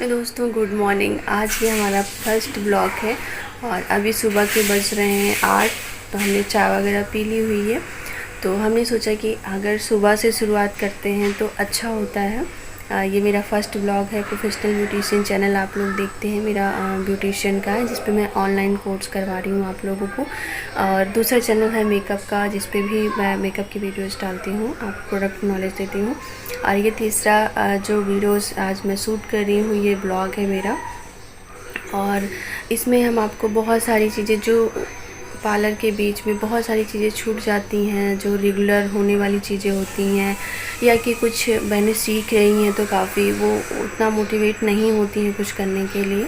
Hello दोस्तों, good morning. आज ये हमारा फर्स्ट ब्लॉग है और अभी सुबह के बज रहे हैं 8। तो हमने चाय वगैरह पी ली हुई है। तो हमने सोचा कि अगर सुबह से शुरुआत करते हैं तो अच्छा होता है। ये मेरा फर्स्ट ब्लॉग है। प्रोफेशनल ब्यूटिशियन चैनल आप लोग देखते हैं मेरा ब्यूटिशियन का है, जिस पे मैं ऑनलाइन कोर्स करवा रही हूँ आप लोगों को। और दूसरा चैनल है मेकअप का, जिस पे भी मैं मेकअप की वीडियोस डालती हूँ, आप प्रोडक्ट नॉलेज देती हूँ। और ये तीसरा जो वीडियोस आज मैं शूट कर रही हूँ, ये ब्लॉग है मेरा। और इसमें हम आपको बहुत सारी चीज़ें जो पार्लर के बीच में बहुत सारी चीज़ें छूट जाती हैं, जो रेगुलर होने वाली चीज़ें होती हैं, या कि कुछ बहनें सीख रही हैं तो काफ़ी वो उतना मोटिवेट नहीं होती हैं कुछ करने के लिए।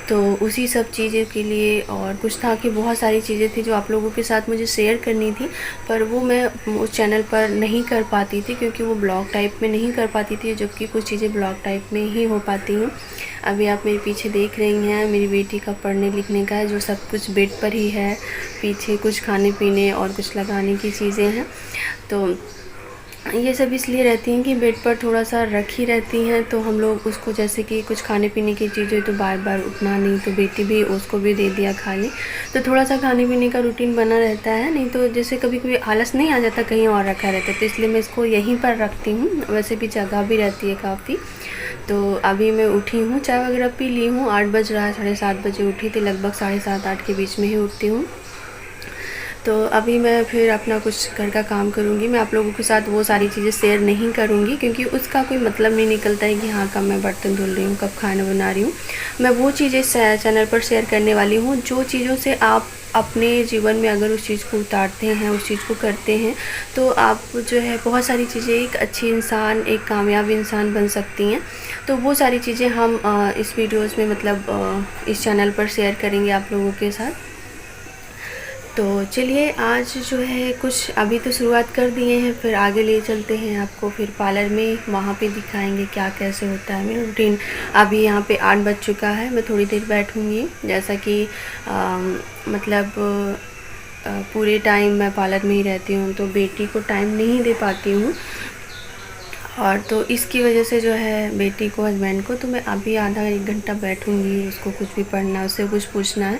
तो उसी सब चीज़ों के लिए और कुछ था कि बहुत सारी चीज़ें थी जो आप लोगों के साथ मुझे शेयर करनी थी, पर वो मैं उस चैनल पर नहीं कर पाती थी क्योंकि वो ब्लॉग टाइप में नहीं कर पाती थी, जबकि कुछ चीज़ें ब्लॉग टाइप में ही हो पाती हैं। अभी आप मेरे पीछे देख रही हैं, मेरी बेटी का पढ़ने लिखने का है, जो सब कुछ बेड पर ही है। पीछे कुछ खाने पीने और कुछ लगाने की चीज़ें हैं। तो ये सब इसलिए रहती हैं कि बेड पर थोड़ा सा रखी रहती हैं, तो हम लोग उसको जैसे कि कुछ खाने पीने की चीज़ें तो बार बार उठना नहीं, तो बेटी भी उसको भी दे दिया खाने। तो थोड़ा सा खाने पीने का रूटीन बना रहता है, नहीं तो जैसे कभी कभी आलस नहीं आ जाता, कहीं और रखा रहता है, तो इसलिए मैं इसको यहीं पर रखती हूँ। वैसे भी जगह भी रहती है काफ़ी। तो अभी मैं उठी हूँ, चाय वगैरह पी ली हूँ। 8 बज रहा है, 7:30 बजे उठी थी, लगभग 7:30-8 के बीच में ही उठती हूँ। तो अभी मैं फिर अपना कुछ घर का काम करूँगी। मैं आप लोगों के साथ वो सारी चीज़ें शेयर नहीं करूँगी क्योंकि उसका कोई मतलब नहीं निकलता है कि हाँ कब मैं बर्तन धुल रही हूँ, कब खाना बना रही हूँ। मैं वो चीज़ें चैनल पर शेयर करने वाली हूँ जो चीज़ों से आप अपने जीवन में अगर उस चीज़ को उतारते हैं, उस चीज़ को करते हैं, तो आप जो है बहुत सारी चीज़ें एक अच्छी इंसान, एक कामयाब इंसान बन सकती हैं। तो वो सारी चीज़ें हम इस वीडियोज़ में मतलब इस चैनल पर शेयर करेंगे आप लोगों के साथ। तो चलिए आज जो है कुछ अभी तो शुरुआत कर दिए हैं, फिर आगे ले चलते हैं आपको, फिर पार्लर में वहाँ पे दिखाएंगे क्या कैसे होता है मेरा रूटीन। अभी यहाँ पे 8 बज चुका है, मैं थोड़ी देर बैठूँगी। जैसा कि मतलब पूरे टाइम मैं पार्लर में ही रहती हूँ, तो बेटी को टाइम नहीं दे पाती हूँ, और तो इसकी वजह से जो है बेटी को, हस्बैंड को, तो मैं अभी आधा 1 घंटा बैठूँगी। उसको कुछ भी पढ़ना है, उससे कुछ पूछना है,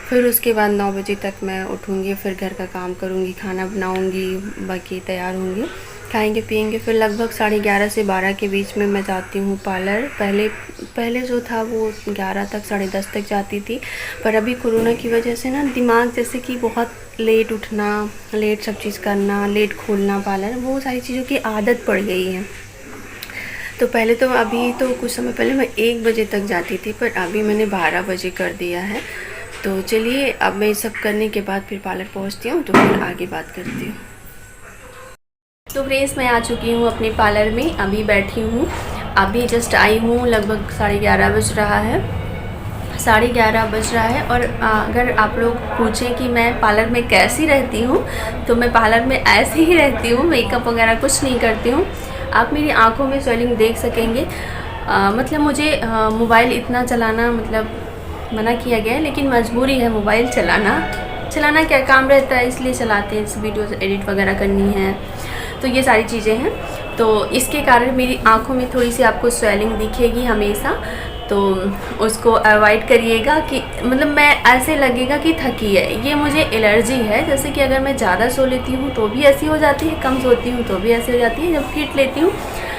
फिर उसके बाद 9 बजे तक मैं उठूँगी, फिर घर का काम करूँगी, खाना बनाऊँगी, बाकी तैयार होंगी, खाएंगे पिएंगे। फिर लगभग 11:30 से 12 के बीच में मैं जाती हूँ पार्लर। पहले जो था वो 11 तक, 10:30 तक जाती थी, पर अभी कोरोना की वजह से ना दिमाग जैसे कि बहुत लेट उठना, लेट सब चीज़ करना, लेट खोलना पार्लर, वो सारी चीज़ों की आदत पड़ गई है। तो पहले तो अभी तो कुछ समय पहले मैं 1 बजे तक जाती थी, पर अभी मैंने 12 बजे कर दिया है। तो चलिए अब मैं सब करने के बाद फिर पार्लर पहुंचती हूँ, तो फिर आगे बात करती हूँ। तो फ्रेंड्स, मैं आ चुकी हूँ अपने पार्लर में, अभी बैठी हूँ, अभी जस्ट आई हूँ। लगभग 11:30 बज रहा है, 11:30 बज रहा है। और अगर आप लोग पूछें कि मैं पार्लर में कैसी रहती हूँ, तो मैं पार्लर में ऐसे ही रहती हूँ, मेकअप वगैरह कुछ नहीं करती हूँ। आप मेरी आँखों में स्वेलिंग देख सकेंगे। मतलब मुझे मोबाइल इतना चलाना मतलब मना किया गया है, लेकिन मजबूरी है मोबाइल चलाना क्या काम रहता है, इसलिए चलाते हैं। वीडियो एडिट वगैरह करनी है, तो ये सारी चीज़ें हैं। तो इसके कारण मेरी आँखों में थोड़ी सी आपको स्वेलिंग दिखेगी हमेशा, तो उसको अवॉइड करिएगा। कि मतलब मैं ऐसे लगेगा कि थकी है, ये मुझे एलर्जी है। जैसे कि अगर मैं ज़्यादा सो लेती हूँ तो भी ऐसी हो जाती है, कम सोती हूँ तो भी ऐसी हो जाती है। जब फिट लेती हूँ,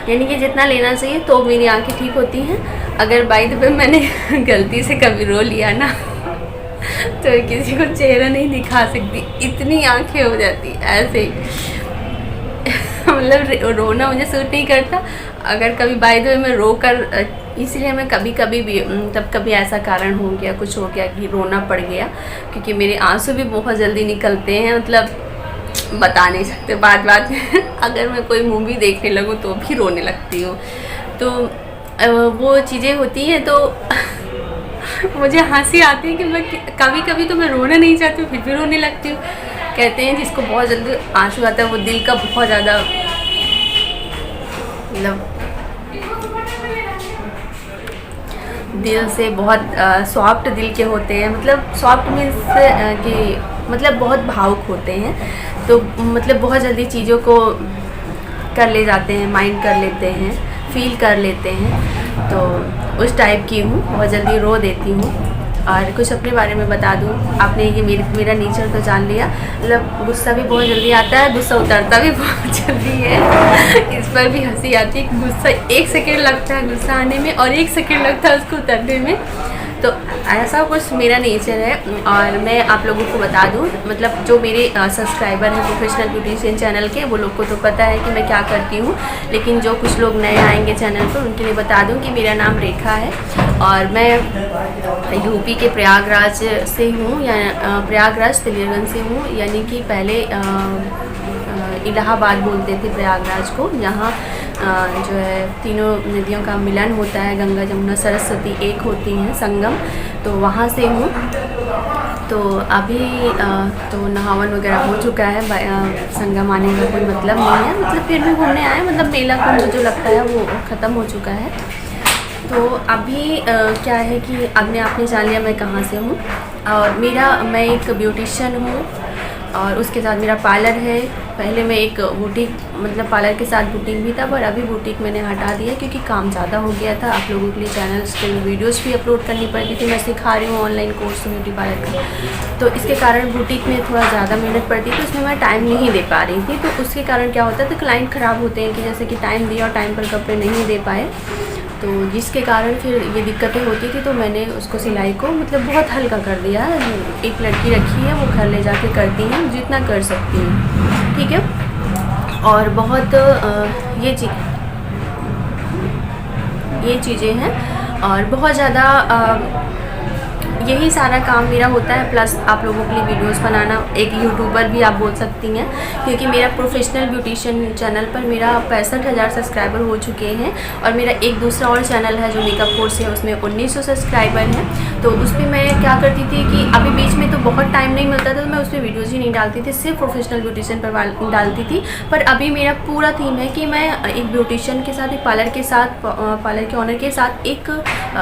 यानी कि जितना लेना चाहिए, तो मेरी आंखें ठीक होती हैं। अगर बाय द वे मैंने गलती से कभी रो लिया ना तो किसी को चेहरा नहीं दिखा सकती, इतनी आंखें हो जाती ऐसे ही मतलब रोना मुझे सूट नहीं करता। अगर कभी बाय द वे मैं रो कर, इसलिए मैं कभी भी तब कभी ऐसा कारण हो गया, कुछ हो गया कि रोना पड़ गया, क्योंकि मेरे आंसू भी बहुत जल्दी निकलते हैं, मतलब बता नहीं सकते बात में अगर मैं कोई मूवी देखने लगूँ तो भी रोने लगती हूँ। तो वो चीज़ें होती हैं, तो मुझे हंसी आती है कि मैं कभी तो मैं रोना नहीं चाहती हूँ, फिर भी रोने लगती हूँ। कहते हैं जिसको बहुत जल्दी आंसू आता है वो दिल का बहुत ज़्यादा मतलब दिल से बहुत सॉफ्ट दिल के होते हैं। मतलब सॉफ्ट मीन्स कि मतलब बहुत भावुक होते हैं, तो मतलब बहुत जल्दी चीज़ों को कर ले जाते हैं, माइंड कर लेते हैं, फील कर लेते हैं। तो उस टाइप की हूँ, बहुत जल्दी रो देती हूँ। और कुछ अपने बारे में बता दूँ, आपने ये मेरा नेचर तो जान लिया, मतलब गुस्सा भी बहुत जल्दी आता है, गुस्सा उतरता भी बहुत जल्दी है। इस पर भी हंसी आती है, गुस्सा 1 सेकेंड लगता है गुस्सा आने में और 1 सेकेंड लगता है उसको उतरने में। तो ऐसा कुछ मेरा नेचर है। और मैं आप लोगों को बता दूं, मतलब जो मेरे सब्सक्राइबर हैं प्रोफेशनल ब्यूटीशियन चैनल के, वो लोग को तो पता है कि मैं क्या करती हूँ, लेकिन जो कुछ लोग नए आएंगे चैनल पर उनके लिए बता दूं कि मेरा नाम रेखा है और मैं यूपी के प्रयागराज से हूँ, या प्रयागराज तिलियरगंज से हूँ, यानी कि पहले इलाहाबाद बोलते थे प्रयागराज को। यहाँ जो है तीनों नदियों का मिलन होता है, गंगा जमुना सरस्वती एक होती हैं संगम, तो वहाँ से हूँ। तो अभी तो नहावन वगैरह हो चुका है, संगम आने का कोई मतलब नहीं है, मतलब फिर भी घूमने आए, मतलब मेला कुंभ जो लगता है वो ख़त्म हो चुका है। तो अभी क्या है कि आपने जान लिया मैं कहाँ से हूँ। और मैं एक ब्यूटिशियन हूँ और उसके साथ मेरा पार्लर है। पहले मैं एक बुटीक, मतलब पार्लर के साथ बुटीक भी था, पर अभी बुटीक मैंने हटा दिया क्योंकि काम ज़्यादा हो गया था। आप लोगों के लिए चैनल्स पे वीडियोस भी अपलोड करनी पड़ती थी, मैं सिखा रही हूँ ऑनलाइन कोर्स ब्यूटी पार्लर का, तो इसके कारण बुटीक में थोड़ा ज़्यादा मेहनत पड़ती थी, उसमें मैं टाइम नहीं दे पा रही थी। तो उसके कारण क्या होता है, तो क्लाइंट ख़राब होते हैं कि जैसे कि टाइम दिया और टाइम पर कपड़े नहीं दे पाए, तो जिसके कारण फिर ये दिक्कतें होती थी। तो मैंने उसको सिलाई को मतलब बहुत हल्का कर दिया। एक लड़की रखी है, वो घर ले जाके करती हैं जितना कर सकती हैं, ठीक है। और बहुत ये चीज़ें हैं और बहुत ज़्यादा यही सारा काम मेरा होता है, प्लस आप लोगों के लिए वीडियोस बनाना, एक यूट्यूबर भी आप बोल सकती हैं, क्योंकि मेरा प्रोफेशनल ब्यूटिशियन चैनल पर मेरा 65,000 सब्सक्राइबर हो चुके हैं। और मेरा एक दूसरा और चैनल है जो मेकअप कोर्स है, उसमें 1900 सब्सक्राइबर हैं। तो उस पर मैं क्या करती थी कि अभी बीच में तो बहुत टाइम नहीं मिलता था, तो मैं उस पर वीडियोज़ ही नहीं डालती थी, सिर्फ प्रोफेशनल ब्यूटिशियन पर डालती थी। पर अभी मेरा पूरा थीम है कि मैं एक ब्यूटिशियन के साथ, एक पार्लर के साथ, पार्लर के ऑनर के साथ एक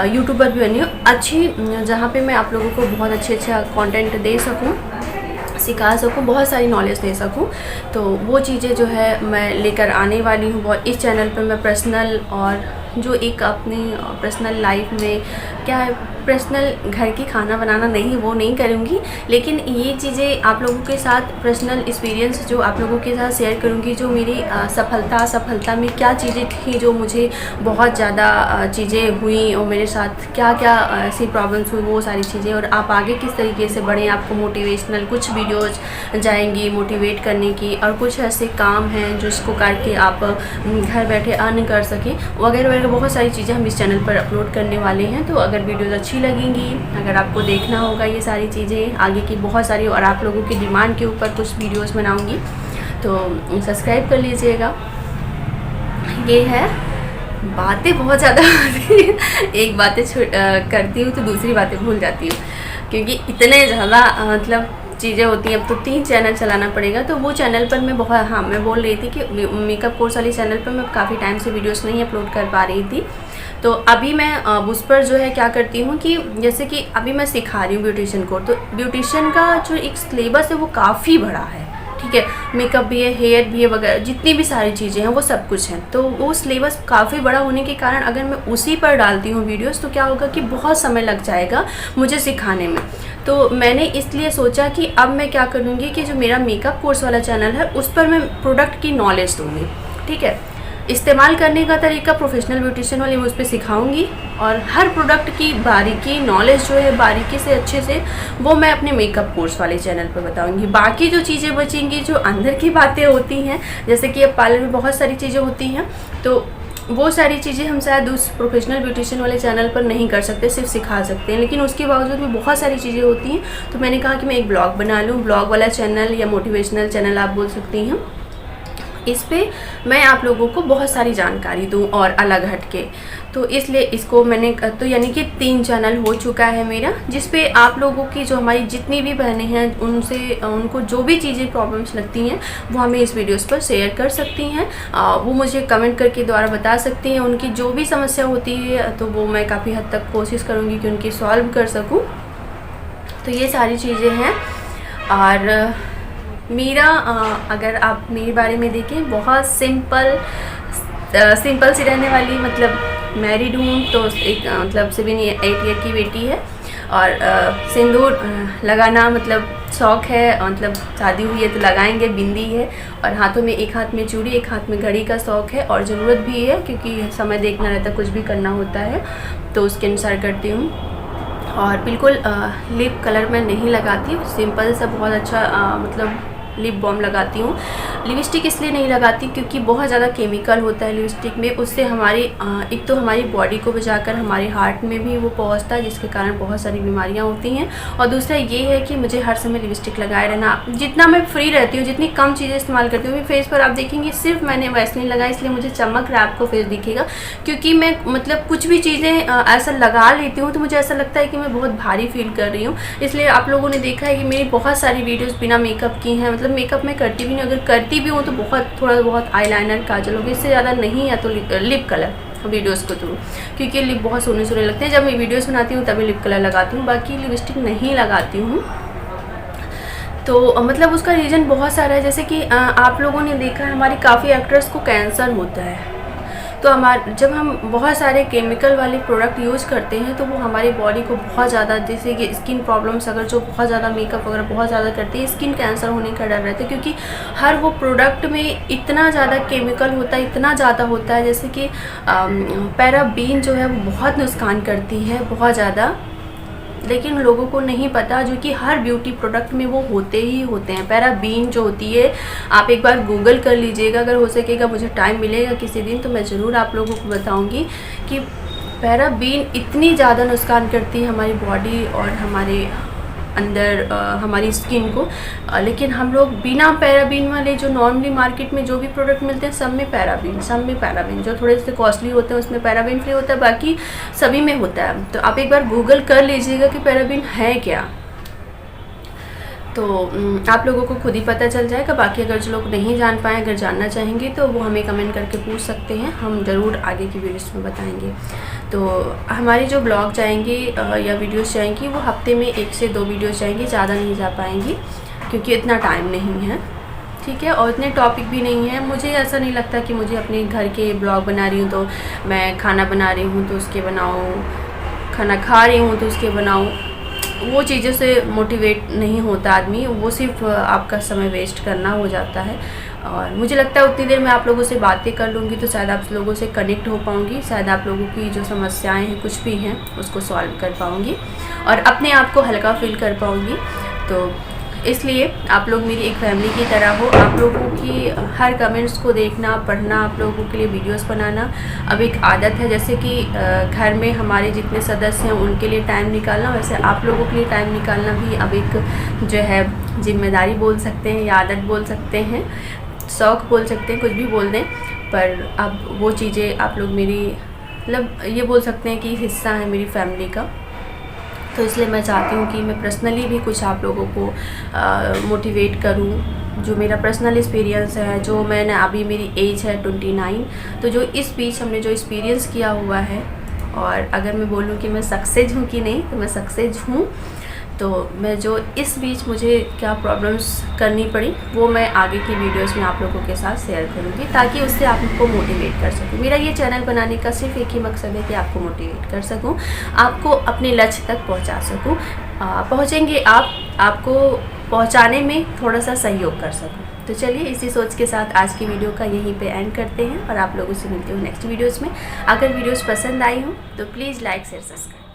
यूट्यूबर भी बनी हूँ अच्छी, जहाँ पे मैं आप लोगों को बहुत अच्छा कंटेंट दे सकूँ, सिखा सकूँ, बहुत सारी नॉलेज दे सकूँ। तो वो चीज़ें जो है मैं लेकर आने वाली हूँ। बहुत इस चैनल पर मैं पर्सनल और जो एक अपनी पर्सनल लाइफ में क्या है, पर्सनल घर की खाना बनाना नहीं, वो नहीं करूँगी, लेकिन ये चीज़ें आप लोगों के साथ पर्सनल एक्सपीरियंस जो आप लोगों के साथ शेयर करूँगी, जो मेरी सफलता में क्या चीज़ें थी, जो मुझे बहुत ज़्यादा चीज़ें हुई और मेरे साथ क्या क्या ऐसी प्रॉब्लम्स हुई, वो सारी चीज़ें, और आप आगे किस तरीके से बढ़ें। आपको मोटिवेशनल कुछ वीडियोज़ जाएंगी मोटिवेट करने की, और कुछ ऐसे काम हैं जो इसको करके आप घर बैठे अर्न कर सकें, वगैरह वगैरह बहुत सारी चीज़ें हम इस चैनल पर अपलोड करने वाले हैं। तो अगर वीडियोज़ अच्छी लगेंगी, अगर आपको देखना होगा ये सारी चीज़ें आगे की बहुत सारी, और आप लोगों की डिमांड के ऊपर कुछ वीडियोज़ बनाऊँगी, तो सब्सक्राइब कर लीजिएगा। ये है, बातें बहुत ज़्यादा एक बातें करती हूँ तो दूसरी बातें भूल जाती हूँ, क्योंकि इतने ज़्यादा मतलब चीज़ें होती हैं। अब तो 3 चैनल चलाना पड़ेगा, तो वो चैनल पर मैं बहुत, हाँ मैं बोल रही थी कि मेकअप कोर्स वाली चैनल पर मैं काफ़ी टाइम से वीडियोस नहीं अपलोड कर पा रही थी। तो अभी मैं उस पर जो है क्या करती हूँ कि जैसे कि अभी मैं सिखा रही हूँ ब्यूटिशियन को, तो ब्यूटिशियन का जो एक सिलेबस है वो काफ़ी बड़ा है, ठीक है। मेकअप भी है, हेयर भी है, वगैरह जितनी भी सारी चीज़ें हैं वो सब कुछ है। तो वो सिलेबस काफ़ी बड़ा होने के कारण अगर मैं उसी पर डालती हूँ वीडियोस, तो क्या होगा कि बहुत समय लग जाएगा मुझे सिखाने में। तो मैंने इसलिए सोचा कि अब मैं क्या करूँगी कि जो मेरा मेकअप कोर्स वाला चैनल है उस पर मैं प्रोडक्ट की नॉलेज दूँगी, ठीक है। इस्तेमाल करने का तरीका प्रोफेशनल ब्यूटिशियन वाली मैं उस पर सिखाऊंगी, और हर प्रोडक्ट की बारीकी नॉलेज जो है बारीकी से अच्छे से वो मैं अपने मेकअप कोर्स वाले चैनल पर बताऊंगी। बाकी जो चीज़ें बचेंगी, जो अंदर की बातें होती हैं, जैसे कि अब पार्लर में बहुत सारी चीज़ें होती हैं, तो वो सारी चीज़ें हम शायद उस प्रोफेशनल ब्यूटिशियन वाले चैनल पर नहीं कर सकते, सिर्फ सिखा सकते हैं, लेकिन उसके बावजूद भी बहुत सारी चीज़ें होती हैं। तो मैंने कहा कि मैं एक ब्लॉग बना लूँ, ब्लॉग वाला चैनल या मोटिवेशनल चैनल आप बोल सकती हैं। इस पे मैं आप लोगों को बहुत सारी जानकारी दूं और अलग हटके, तो इसलिए इसको मैंने, तो यानी कि 3 चैनल हो चुका है मेरा, जिस पे आप लोगों की जो हमारी जितनी भी बहनें हैं उनको जो भी चीज़ें प्रॉब्लम्स लगती हैं वो हमें इस वीडियोस पर शेयर कर सकती हैं। वो मुझे कमेंट करके द्वारा बता सकती हैं, उनकी जो भी समस्या होती है तो वो मैं काफ़ी हद तक कोशिश करूँगी कि उनकी सॉल्व कर सकूँ। तो ये सारी चीज़ें हैं। और मेरा अगर आप मेरे बारे में देखें, बहुत सिंपल सी रहने वाली, मतलब मैरिड हूँ, तो एक मतलब 7-8 ईयर की बेटी है। और सिंदूर लगाना मतलब शौक़ है, मतलब शादी हुई है तो लगाएंगे, बिंदी है, और हाथों में एक हाथ में चूड़ी, एक हाथ में घड़ी का शौक़ है, और ज़रूरत भी है क्योंकि समय देखना रहता है, कुछ भी करना होता है तो उसके अनुसार करती हूँ। और बिल्कुल लिप कलर मैं नहीं लगाती, सिंपल सा बहुत अच्छा मतलब लिप बाम लगाती हूँ। लिपस्टिक इसलिए नहीं लगाती क्योंकि बहुत ज़्यादा केमिकल होता है लिपस्टिक में, उससे हमारी एक तो हमारी बॉडी को बचाकर हमारे हार्ट में भी वो पहुँचता है, जिसके कारण बहुत सारी बीमारियाँ होती हैं। और दूसरा ये है कि मुझे हर समय लिपस्टिक लगाए रहना, जितना मैं फ्री रहती हूँ, जितनी कम चीज़ें इस्तेमाल करती हूँ, फेस पर आप देखेंगे सिर्फ मैंने वैसलीन लगाई, इसलिए मुझे चमक रहा आपको फेस दिखेगा, क्योंकि मैं मतलब कुछ भी चीज़ें ऐसा लगा लेती हूँ तो मुझे ऐसा लगता है कि मैं बहुत भारी फील कर रही हूँ। इसलिए आप लोगों ने देखा है कि मेरी बहुत सारी वीडियोज़ बिना मेकअप की हैं, मतलब मेकअप मैं करती भी नहीं, अगर करती भी हूँ तो थोड़ा बहुत आईलाइनर, काजल होगी, इससे ज़्यादा नहीं, या तो लिप कलर वीडियोस को थ्रू, क्योंकि लिप बहुत सोने लगते हैं। जब मैं वीडियोस बनाती हूँ तभी लिप कलर लगाती हूँ, बाकी लिपस्टिक नहीं लगाती हूँ। तो मतलब उसका रीज़न बहुत सारा है, जैसे कि आप लोगों ने देखा है हमारी काफ़ी एक्ट्रेस को कैंसर होता है, तो जब हम बहुत सारे केमिकल वाले प्रोडक्ट यूज़ करते हैं तो वो हमारी बॉडी को बहुत ज़्यादा, जैसे कि स्किन प्रॉब्लम्स, अगर जो बहुत ज़्यादा मेकअप वगैरह बहुत ज़्यादा करते हैं, स्किन कैंसर होने का डर रहता है, क्योंकि हर वो प्रोडक्ट में इतना ज़्यादा केमिकल होता है, इतना ज़्यादा होता है। जैसे कि पैराबीन जो है वो बहुत नुकसान करती है, बहुत ज़्यादा, लेकिन लोगों को नहीं पता, जो कि हर ब्यूटी प्रोडक्ट में वो होते ही होते हैं। पैराबीन जो होती है, आप एक बार गूगल कर लीजिएगा, अगर हो सकेगा, मुझे टाइम मिलेगा किसी दिन तो मैं ज़रूर आप लोगों को बताऊंगी कि पैराबीन इतनी ज़्यादा नुकसान करती है हमारी बॉडी और हमारे अंदर हमारी स्किन को। लेकिन हम लोग बिना पैराबीन वाले, जो नॉर्मली मार्केट में जो भी प्रोडक्ट मिलते हैं सब में पैराबीन, जो थोड़े से कॉस्टली होते हैं उसमें पैराबीन फ्री होता है, बाकी सभी में होता है। तो आप एक बार गूगल कर लीजिएगा कि पैराबीन है क्या, तो आप लोगों को खुद ही पता चल जाएगा। बाकी अगर जो लोग नहीं जान पाए, अगर जानना चाहेंगे तो वो हमें कमेंट करके पूछ सकते हैं, हम ज़रूर आगे की वीडियोस में बताएंगे। तो हमारी जो ब्लॉग जाएंगी या वीडियोस जाएंगी वो हफ्ते में 1 से 2 वीडियोस जाएंगी, ज़्यादा नहीं जा पाएंगी क्योंकि इतना टाइम नहीं है, ठीक है, और इतने टॉपिक भी नहीं है। मुझे ऐसा नहीं लगता कि मुझे अपने घर के ब्लॉग बना रही हूँ तो मैं खाना बना रही हूँ तो उसके बनाऊँ, खाना खा रही हूँ तो उसके बनाऊँ, वो चीज़ों से मोटिवेट नहीं होता आदमी, वो सिर्फ आपका समय वेस्ट करना हो जाता है। और मुझे लगता है उतनी देर में आप लोगों से बातें कर लूँगी तो शायद आप लोगों से कनेक्ट हो पाऊँगी, शायद आप लोगों की जो समस्याएं हैं, कुछ भी हैं, उसको सॉल्व कर पाऊँगी और अपने आप को हल्का फील कर पाऊँगी। तो इसलिए आप लोग मेरी एक फैमिली की तरह हो, आप लोगों की हर कमेंट्स को देखना, पढ़ना, आप लोगों के लिए वीडियोस बनाना अब एक आदत है। जैसे कि घर में हमारे जितने सदस्य हैं उनके लिए टाइम निकालना, वैसे आप लोगों के लिए टाइम निकालना भी अब एक जो है जिम्मेदारी बोल सकते हैं या आदत बोल सकते हैं, शौक़ बोल सकते हैं, कुछ भी बोल दें, पर अब वो चीज़ें आप लोग मेरी मतलब ये बोल सकते हैं कि हिस्सा है मेरी फैमिली का। तो इसलिए मैं चाहती हूँ कि मैं पर्सनली भी कुछ आप लोगों को मोटिवेट करूँ, जो मेरा पर्सनल एक्सपीरियंस है, जो मैंने अभी, मेरी एज है 29, तो जो इस बीच हमने जो एक्सपीरियंस किया हुआ है, और अगर मैं बोलूँ कि मैं सक्सेस हूँ कि नहीं, तो मैं सक्सेस हूँ। तो मैं जो इस बीच मुझे क्या प्रॉब्लम्स करनी पड़ी वो मैं आगे की वीडियोस में आप लोगों के साथ शेयर करूँगी, ताकि उससे आपको मोटिवेट कर सकूँ। मेरा ये चैनल बनाने का सिर्फ एक ही मकसद है कि आपको मोटिवेट कर सकूँ, आपको अपने लक्ष्य तक पहुँचा सकूँ। पहुँचेंगे आपको पहुँचाने में थोड़ा सा सहयोग कर सकूँ। तो चलिए इसी सोच के साथ आज की वीडियो का यहीं पे एंड करते हैं और आप लोगों से मिलते हो नेक्स्ट वीडियोस में। अगर वीडियोस पसंद आई हो तो प्लीज़ लाइक शेयर सब्सक्राइब।